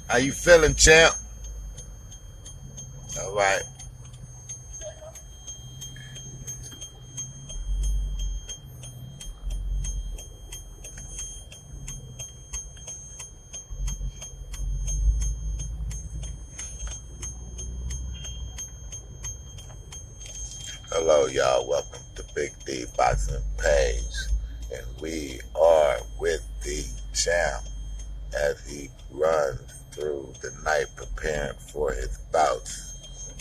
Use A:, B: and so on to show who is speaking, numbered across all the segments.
A: How you feeling, champ? All right. Hello, y'all. Welcome to Big D Boxing Page. And we are with the champ as he runs through the night preparing for his bouts.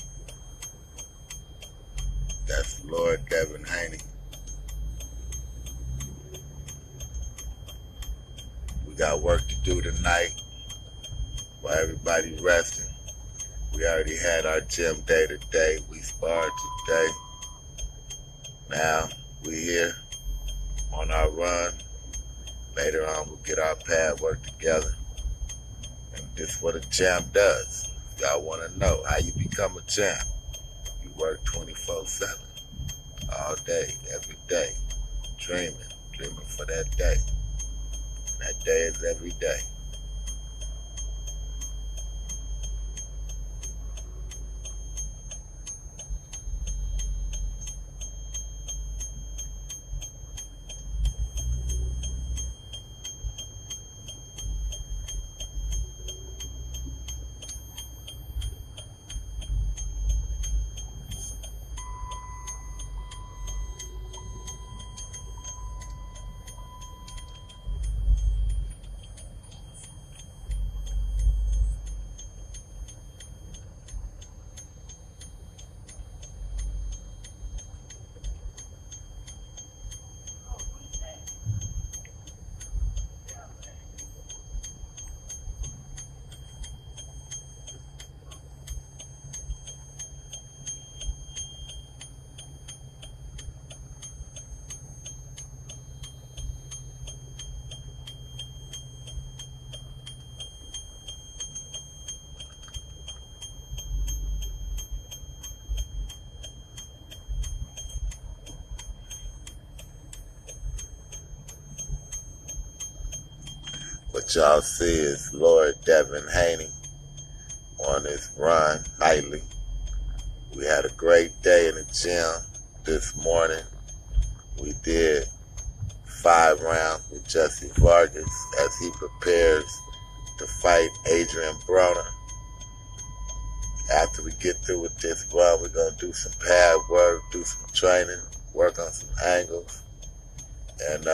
A: That's Lord Devin Haney. We got work to do tonight while everybody's resting. We already had our gym day today. We sparred today. Now we here on our run. Later on we'll get our pad work together. And this is what a champ does. Y'all want to know how you become a champ. You work 24/7. All day, every day. Dreaming for that day. And that day is every day. What y'all see is Lord Devin Haney on his run nightly. We had a great day in the gym this morning. We did 5 rounds with Jessie Vargas as he prepares to fight Adrian Broner. After we get through with this run, we're going to do some pad work, do some training, work on some angles, and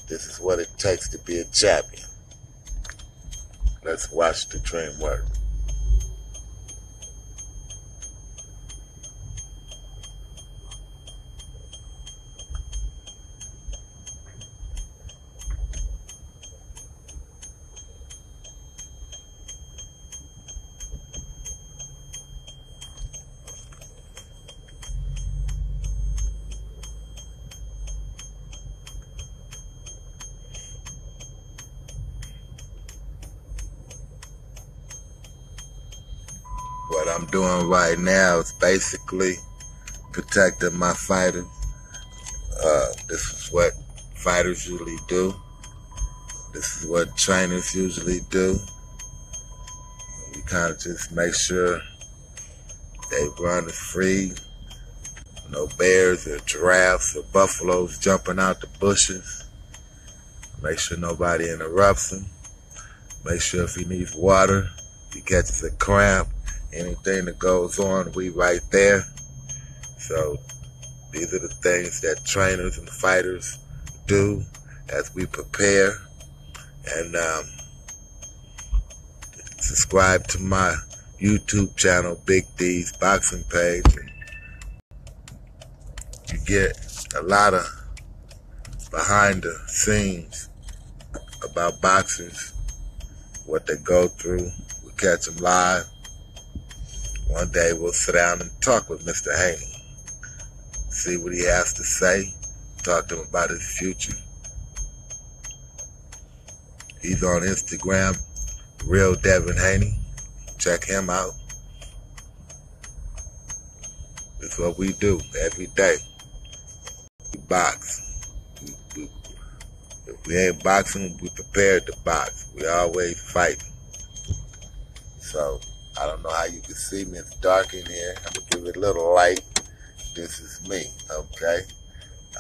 A: this is what it takes to be a champion. Let's watch the dream work. What I'm doing right now is basically protecting my fighters. This is what fighters usually do. This is what trainers usually do. We kind of just make sure they run is free. No bears or giraffes or buffaloes jumping out the bushes. Make sure nobody interrupts him. Make sure if he needs water, if he catches a cramp, anything that goes on, we right there. So these are the things that trainers and fighters do as we prepare. And subscribe to my YouTube channel, Big D's Boxing Page. You get a lot of behind the scenes about boxers. what they go through. We catch them live. One day we'll sit down and talk with Mr. Haney. See what he has to say. Talk to him about his future. He's on Instagram, Real Devin Haney. Check him out. It's what we do every day. We box. If we ain't boxing, we prepared to box. We always fight. So, I don't know how you can see me. It's dark in here. I'm going to give it a little light. This is me, okay?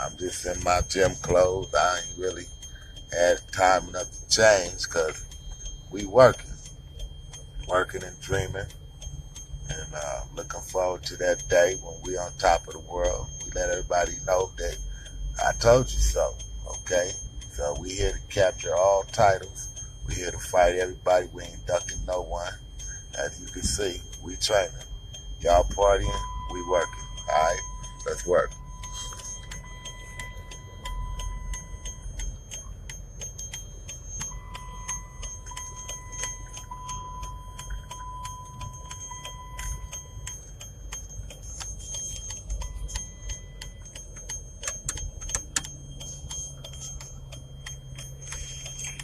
A: I'm just in my gym clothes. I ain't really had time enough to change because we working and dreaming. And looking forward to that day when we on top of the world. We let everybody know that I told you so, okay? So we here to capture all titles. We here to fight everybody. We ain't ducking no one. As you can see, we training. Y'all partying, we working. All right, let's work.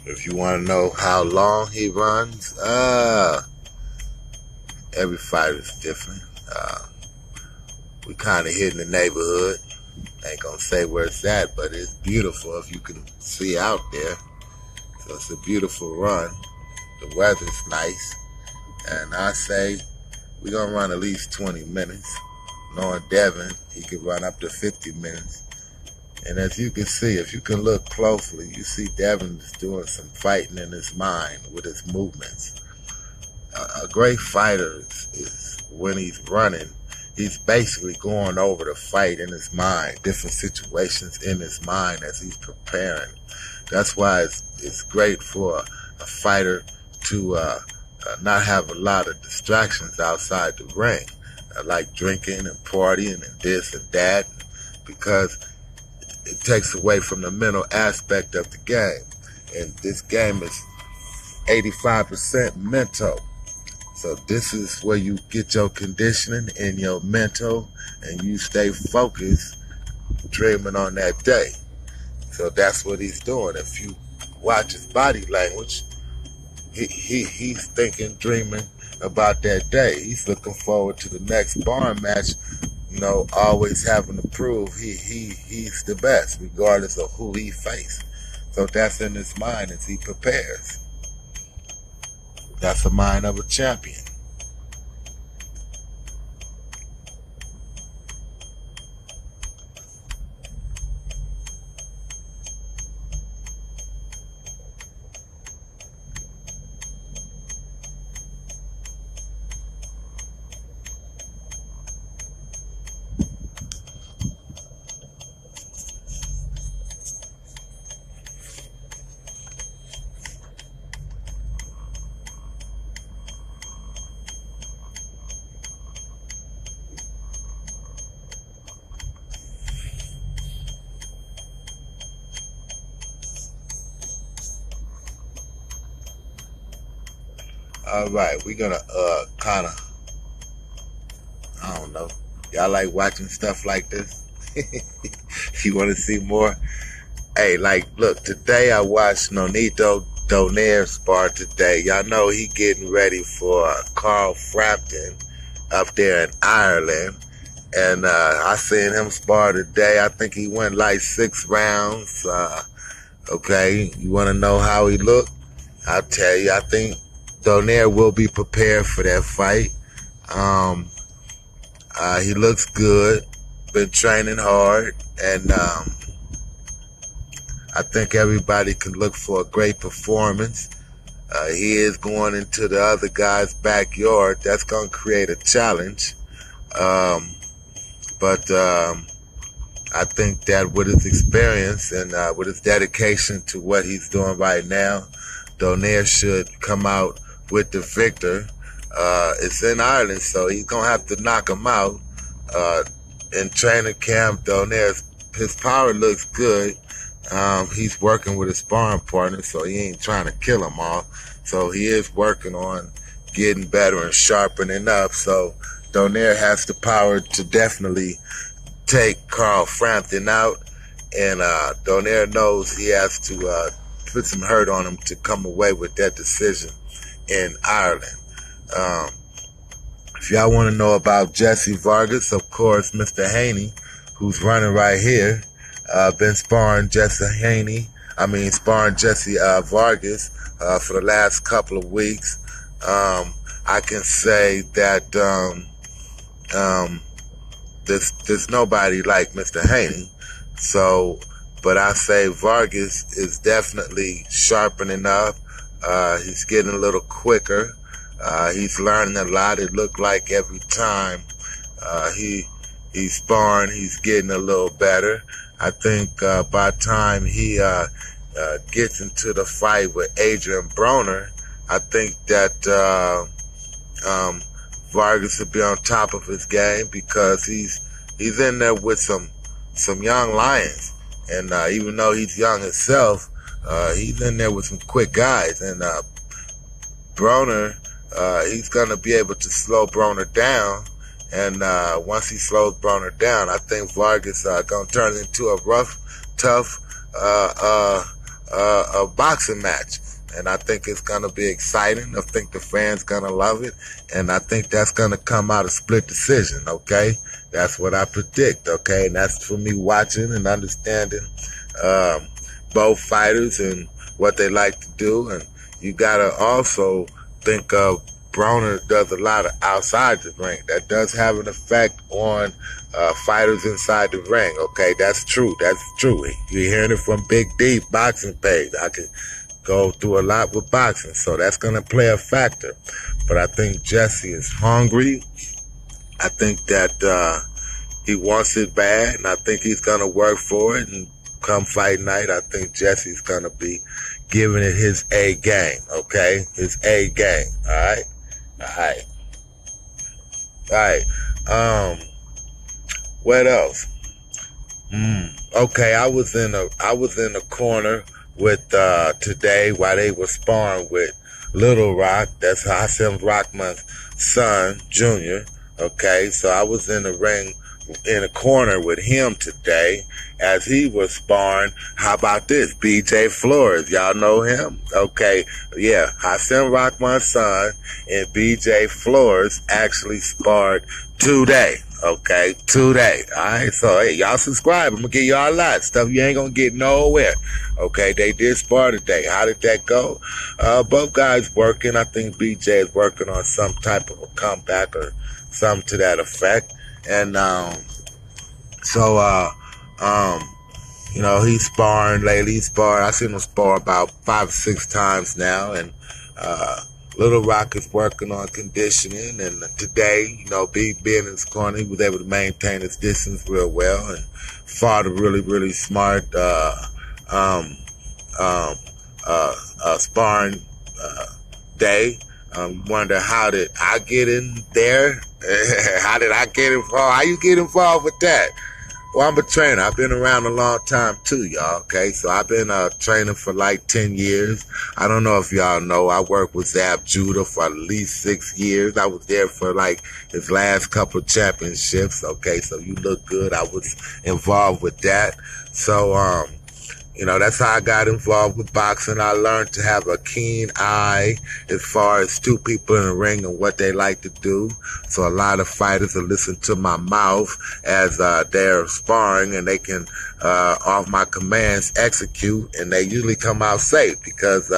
A: If you want to know how long he runs, every fight is different. We kind of hit in the neighborhood. Ain't gonna say where it's at, but it's beautiful if you can see out there. So it's a beautiful run. The weather's nice. And I say we're gonna run at least 20 minutes. Knowing Devin, he can run up to 50 minutes. And as you can see, if you can look closely, you see Devin is doing some fighting in his mind with his movements. A great fighter is when he's running, he's basically going over the fight in his mind, different situations in his mind as he's preparing. That's why it's great for a fighter to not have a lot of distractions outside the ring, like drinking and partying and this and that, because it takes away from the mental aspect of the game. And this game is 85% mental. So this is where you get your conditioning and your mental, and you stay focused, dreaming on that day. So that's what he's doing. If you watch his body language, he's thinking, dreaming about that day. He's looking forward to the next bar match, you know, always having to prove he's the best, regardless of who he faces. So that's in his mind as he prepares. That's the mind of a champion. All right, we're gonna kind of, I don't know. Y'all like watching stuff like this? You want to see more? Hey, like, look, today I watched Nonito Donaire spar today. Y'all know he getting ready for Carl Frampton up there in Ireland. And I seen him spar today. I think he went like 6 rounds. Okay, you want to know how he looked? I'll tell you, I think Donaire will be prepared for that fight. He looks good, been training hard, and I think everybody can look for a great performance. He is going into the other guy's backyard. That's going to create a challenge. But I think that with his experience and with his dedication to what he's doing right now, Donaire should come out with the victor. It's in Ireland, so he's going to have to knock him out. In training camp, Donaire, his power looks good, He's working with his sparring partner, so he ain't trying to kill them all. So he is working on getting better and sharpening up. So Donaire has the power to definitely take Carl Frampton out, and Donaire knows he has to put some hurt on him to come away with that decision in Ireland. If y'all want to know about Jessie Vargas, of course, Mr. Haney, who's running right here, been sparring Jessie Vargas for the last couple of weeks. I can say that there's nobody like Mr. Haney. So, but I say Vargas is definitely sharpening up. He's getting a little quicker. He's learning a lot. It looked like every time he's sparring, he's getting a little better. I think by the time he gets into the fight with Adrian Broner, I think that Vargas will be on top of his game, because he's in there with some young lions, and even though he's young himself, he's in there with some quick guys, and Broner, he's gonna be able to slow Broner down, and once he slows Broner down, I think Vargas gonna turn into a rough, tough a boxing match. And I think it's going to be exciting. I think the fans going to love it. And I think that's going to come out a split decision, okay? That's what I predict, okay? And that's for me watching and understanding both fighters and what they like to do. And you got to also think of Broner does a lot of outside the ring. That does have an effect on fighters inside the ring, okay? That's true. That's true. You're hearing it from Big D boxing page. I can go through a lot with boxing, so that's going to play a factor. But I think Jessie is hungry. I think that he wants it bad, and I think he's going to work for it. And come fight night, I think Jessie's going to be giving it his A game, okay? His A game, all right? All right. What else? Okay, I was in a corner with today while they were sparring with Little Rock. That's Hassan Rockman's son, Junior. Okay, so I was in the ring in a corner with him today as he was sparring. How about this? BJ Flores. Y'all know him? Okay, yeah. Hassan Rockman's son and BJ Flores actually sparred today. Okay, today. Alright, so hey, y'all subscribe. I'm gonna give y'all a lot. Stuff you ain't gonna get nowhere. Okay, they did spar today. How did that go? Both guys working. I think BJ is working on some type of a comeback or something to that effect. And you know, he's sparring lately. I seen him spar about 5 or 6 times now, and Little Rock is working on conditioning, and today, you know, being in his corner, he was able to maintain his distance real well and fought a really, really smart sparring day. Wonder, how did I get in there? How did I get involved? How you get involved with that? Well, I'm a trainer. I've been around a long time too, y'all, okay? So I've been training for like 10 years. I don't know if y'all know, I worked with Zab Judah for at least 6 years. I was there for like his last couple of championships, okay? So you look good. I was involved with that. So, you know, that's how I got involved with boxing. I learned to have a keen eye as far as two people in the ring and what they like to do. So a lot of fighters will listen to my mouth as they're sparring, and they can, off my commands, execute, and they usually come out safe because,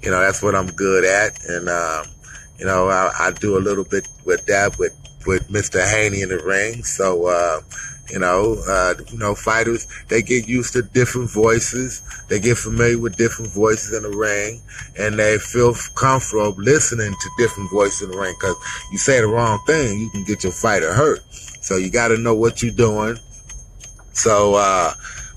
A: you know, that's what I'm good at. And, you know, I do a little bit with that with Mr. Haney in the ring. So, you know, fighters, they get used to different voices. They get familiar with different voices in the ring, and they feel comfortable listening to different voices in the ring, because you say the wrong thing, you can get your fighter hurt. So you got to know what you're doing. So,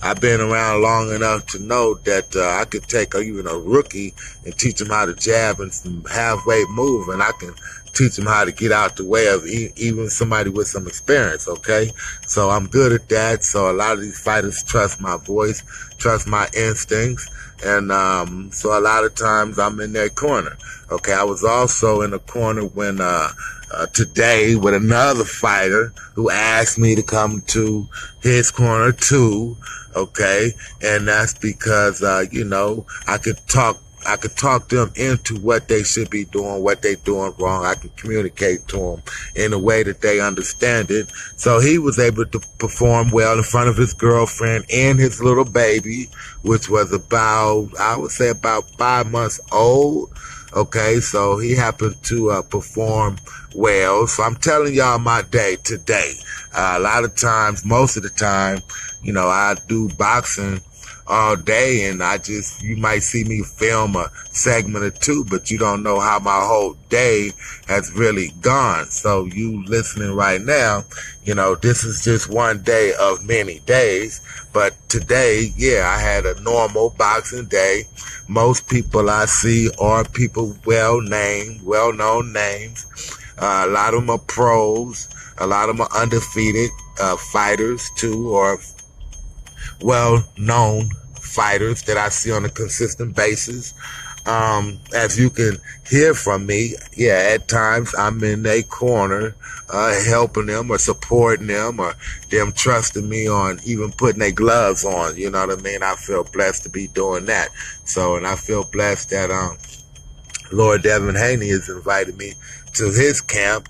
A: I've been around long enough to know that I could take even a rookie and teach him how to jab and some halfway move, and I can teach him how to get out the way of even somebody with some experience, okay? So I'm good at that. So a lot of these fighters trust my voice, trust my instincts, and so a lot of times I'm in their corner, okay? I was also in the corner when today with another fighter who asked me to come to his corner too, okay? And that's because, you know, I could talk them into what they should be doing, what they're doing wrong. I can communicate to them in a way that they understand it. So he was able to perform well in front of his girlfriend and his little baby, which was about, I would say about 5 months old. Okay, so he happened to perform well. So I'm telling y'all my day today. A lot of times, most of the time, you know, I do boxing all day, and you might see me film a segment or two, but you don't know how my whole day has really gone. So you listening right now, you know, this is just one day of many days, but today, yeah, I had a normal boxing day. Most people I see are people well-known names. A lot of them are pros. A lot of them are undefeated fighters too, or well-known fighters that I see on a consistent basis. As you can hear from me, yeah, at times I'm in their corner, helping them or supporting them or them trusting me on even putting their gloves on. You know what I mean? I feel blessed to be doing that. So, and I feel blessed that, Lord Devin Haney has invited me to his camp,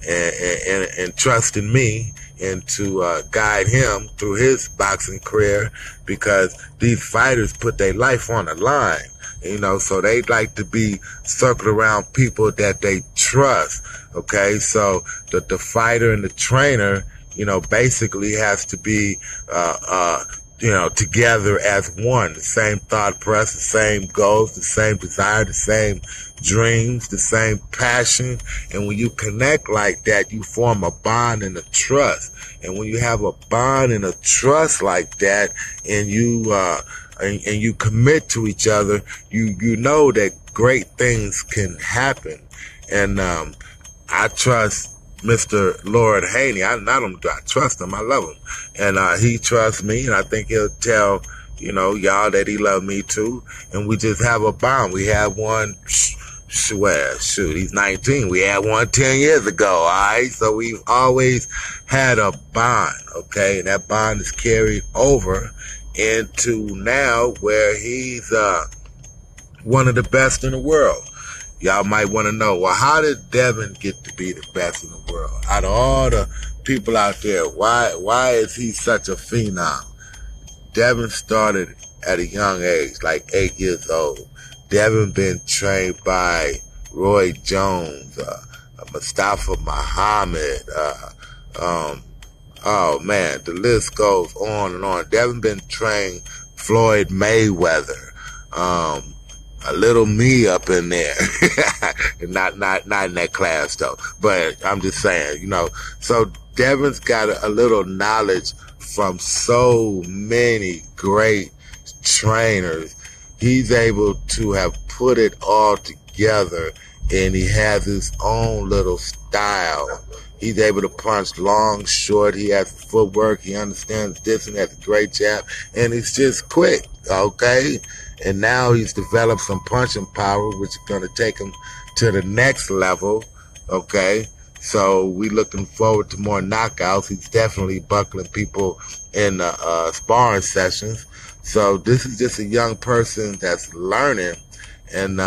A: and trusting me and to guide him through his boxing career, because these fighters put their life on the line, you know, so they like to be circled around people that they trust, okay? So the fighter and the trainer, you know, basically has to be, you know, together as one, the same thought process, the same goals, the same desire, the same dreams, the same passion. And when you connect like that, you form a bond and a trust. And when you have a bond and a trust like that, and you and you commit to each other, you know that great things can happen. And I trust Mr. Lord Haney. I trust him. I love him. And he trusts me, and I think he'll tell, you know, y'all that he loved me too. And we just have a bond. We have one, shoot, he's 19. We had one 10 years ago, all right? So we've always had a bond, okay? And that bond is carried over into now where he's one of the best in the world. Y'all might want to know, well, how did Devin get to be the best in the world? Out of all the people out there, why is he such a phenom? Devin started at a young age, like 8 years old. Devin been trained by Roy Jones, Mustafa Muhammad, oh man, the list goes on and on. Devin been trained Floyd Mayweather, a little me up in there. not in that class though, but I'm just saying, you know, so Devin's got a little knowledge from so many great trainers. He's able to have put it all together, and he has his own little style. He's able to punch long, short. He has footwork. He understands this and has a great jab, and he's just quick, okay? And now he's developed some punching power, which is going to take him to the next level, okay? So we looking forward to more knockouts. He's definitely buckling people in sparring sessions. So this is just a young person that's learning. And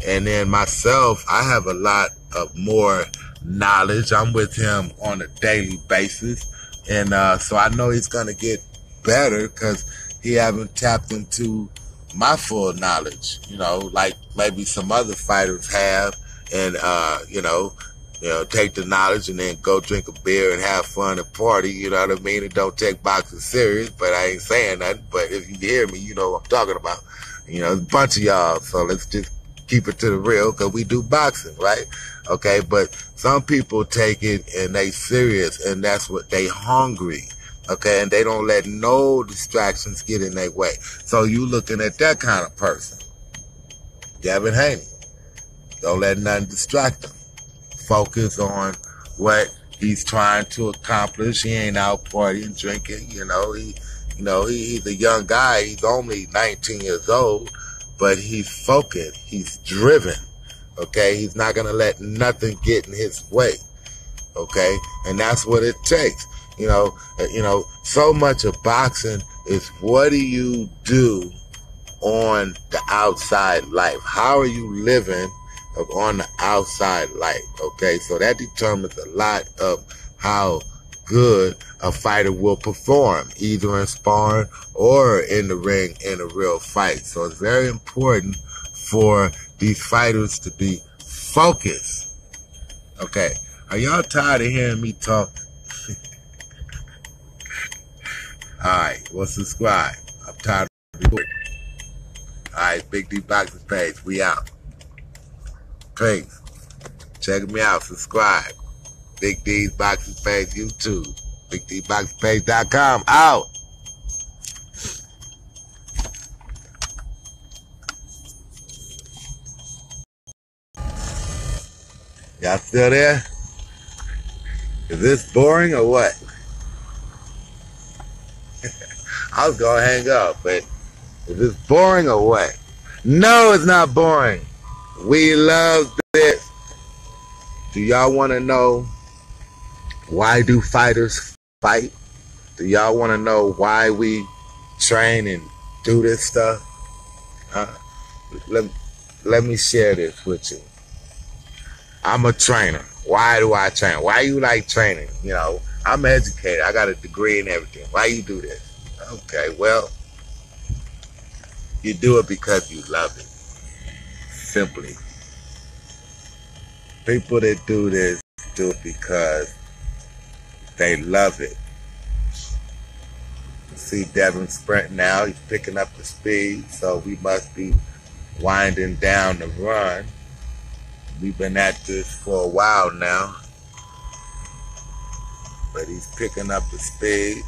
A: then myself, I have a lot of more knowledge. I'm with him on a daily basis. And so I know he's going to get better because he haven't tapped into my full knowledge, you know, like maybe some other fighters have. And, you know, take the knowledge and then go drink a beer and have fun and party, you know what I mean? And don't take boxing serious, but I ain't saying nothing. But if you hear me, you know what I'm talking about. You know, there's a bunch of y'all, so let's just keep it to the real, because we do boxing, right? Okay, but some people take it and they serious, and that's what they hungry. Okay, and they don't let no distractions get in their way. So you looking at that kind of person. Devin Haney. Don't let nothing distract him. Focus on what he's trying to accomplish. He ain't out partying, drinking. He's a young guy. He's only 19 years old, but he's focused. He's driven. Okay, he's not gonna let nothing get in his way. Okay, and that's what it takes. So much of boxing is what do you do on the outside life? How are you living on the outside life? Okay, so that determines a lot of how good a fighter will perform, either in sparring or in the ring in a real fight. So it's very important for these fighters to be focused. Okay, are y'all tired of hearing me talk? Alright, well, subscribe. I'm tired of recording. Alright, Big D Boxing Page, we out. Peace. Check me out, subscribe. Big D's Boxing Page, YouTube. BigDBoxingPage.com, out. Y'all still there? Is this boring or what? I was gonna hang up, but is this boring or what? No, it's not boring. We love this. Do y'all want to know why do fighters fight? Do y'all want to know why we train and do this stuff? Let me share this with you. I'm a trainer. Why do I train? Why you like training? I'm educated. I got a degree and everything. Why you do this? Okay, well, you do it because you love it. Simply. People that do this do it because they love it. See Devin sprint now. He's picking up the speed, so we must be winding down the run. We've been at this for a while now, but he's picking up the speed.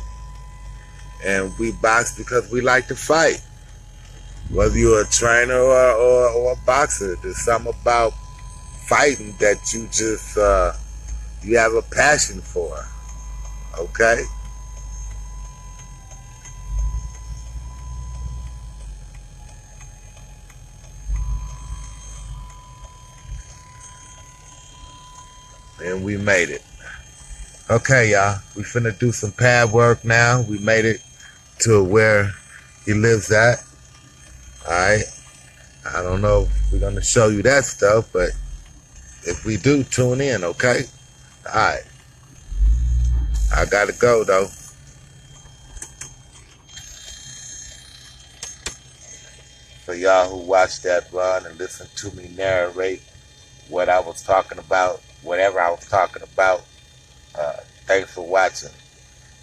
A: And we box because we like to fight. Whether you're a trainer or a boxer, there's something about fighting that you just, you have a passion for. Okay? And we made it. Okay, y'all. We finna do some pad work now. We made it to where he lives at. Alright. I don't know if we're gonna show you that stuff, but if we do, tune in, okay? Alright. I gotta go though. For y'all who watched that run and listened to me narrate what I was talking about, whatever I was talking about, thanks for watching.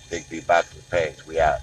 A: Big D Boxing Page. We out.